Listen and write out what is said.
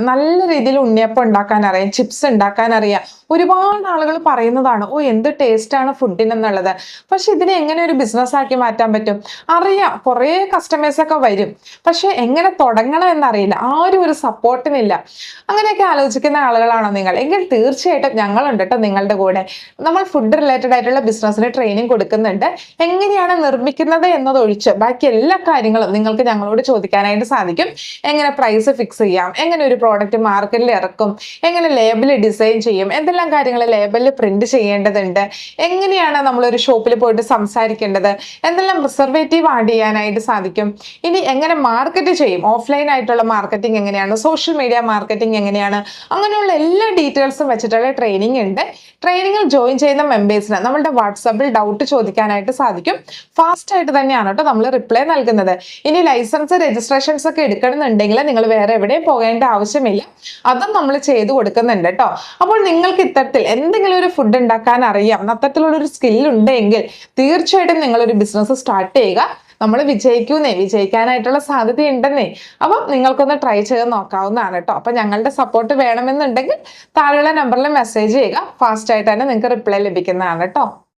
നല്ല രീതിയിൽ ഉണ്ണിയപ്പം ഉണ്ടാക്കാൻ അറിയാം, ചിപ്സ് ഉണ്ടാക്കാൻ അറിയാം. ഒരുപാട് ആളുകൾ പറയുന്നതാണ്, ഓ എന്ത് ടേസ്റ്റ് ആണ് ഫുഡിനെന്നുള്ളത്. പക്ഷെ ഇതിനെ എങ്ങനെ ഒരു ബിസിനസ് ആക്കി മാറ്റാൻ പറ്റും? അറിയാം, കുറേ കസ്റ്റമേഴ്സ് ഒക്കെ വരും, പക്ഷെ എങ്ങനെ തുടങ്ങണം എന്നറിയില്ല, ആരും ഒരു സപ്പോർട്ടിനില്ല. അങ്ങനെയൊക്കെ ആലോചിക്കുന്ന ആളുകളാണോ നിങ്ങൾ? എങ്കിൽ തീർച്ചയായിട്ടും ഞങ്ങളുണ്ട് കേട്ടോ നിങ്ങളുടെ കൂടെ. നമ്മൾ ഫുഡ് റിലേറ്റഡ് ആയിട്ടുള്ള ബിസിനസ്സിന് ട്രെയിനിങ് കൊടുക്കുന്നുണ്ട്. എങ്ങനെയാണ് നിർമ്മിക്കുന്നത് എന്നതൊഴിച്ച് ബാക്കി എല്ലാ കാര്യങ്ങളും നിങ്ങൾക്ക് ഞങ്ങളോട് ചോദിക്കാനായിട്ട് സാധിക്കും. എങ്ങനെ പ്രൈസ് ഫിക്സ് ചെയ്യാം, എങ്ങനെ ഒരു പ്രോഡക്റ്റ് മാർക്കറ്റിൽ ഇറക്കും, എങ്ങനെ ലേബിൾ ഡിസൈൻ ചെയ്യും, എന്തെല്ലാം കാര്യങ്ങൾ ലേബിളിൽ പ്രിന്റ് ചെയ്യേണ്ടതുണ്ട്, എങ്ങനെയാണ് നമ്മളൊരു ഷോപ്പിൽ പോയിട്ട് സംസാരിക്കേണ്ടത്, എന്തെല്ലാം പ്രിസർവേറ്റീവ് ആഡ് ചെയ്യാനായിട്ട് സാധിക്കും, ഇനി എങ്ങനെ മാർക്കറ്റ് ചെയ്യും, ഓഫ്ലൈൻ ആയിട്ടുള്ള മാർക്കറ്റിംഗ് എങ്ങനെയാണ്, സോഷ്യൽ മീഡിയ മാർക്കറ്റിംഗ് എങ്ങനെയാണ്, അങ്ങനെയുള്ള എല്ലാ ഡീറ്റെയിൽസും വെച്ചിട്ടുള്ള ട്രെയിനിങ് ഉണ്ട്. ട്രെയിനിങ്ങിൽ ജോയിൻ ചെയ്യുന്ന മെമ്പേഴ്സിന് നമ്മളുടെ വാട്സാപ്പിൽ ഡൗട്ട് ചോദിക്കാനായിട്ട് സാധിക്കും. ഫാസ്റ്റ് ആയിട്ട് തന്നെയാണ് കേട്ടോ നമ്മൾ റിപ്ലൈ നൽകുന്നത്. ഇനി ലൈസൻസ് രജിസ്ട്രേഷൻസ് ഒക്കെ എടുക്കണമെന്നുണ്ടെങ്കിൽ നിങ്ങൾ വേറെ എവിടെയും പോകേണ്ട ആവശ്യമില്ല, അതും നമ്മൾ ചെയ്തു കൊടുക്കുന്നുണ്ട് കേട്ടോ. അപ്പോൾ നിങ്ങൾക്ക് ഇത്തരത്തിൽ എന്തെങ്കിലും ഒരു ഫുഡ് ഉണ്ടാക്കാൻ അറിയാം, അത്തരത്തിലുള്ള ഒരു സ്കിൽ ഉണ്ടെങ്കിൽ തീർച്ചയായിട്ടും നിങ്ങളൊരു ബിസിനസ് സ്റ്റാർട്ട് ചെയ്യുക. നമ്മൾ വിജയിക്കാനായിട്ടുള്ള സാധ്യത ഉണ്ടെന്നേ. അപ്പം നിങ്ങൾക്കൊന്ന് ട്രൈ ചെയ്ത് നോക്കാവുന്നതാണ് കേട്ടോ. അപ്പൊ ഞങ്ങളുടെ സപ്പോർട്ട് വേണമെന്നുണ്ടെങ്കിൽ താഴെയുള്ള നമ്പറിൽ മെസ്സേജ് ചെയ്യുക. ഫാസ്റ്റ് ആയിട്ട് തന്നെ നിങ്ങൾക്ക് റിപ്ലൈ ലഭിക്കുന്നതാണ് കേട്ടോ.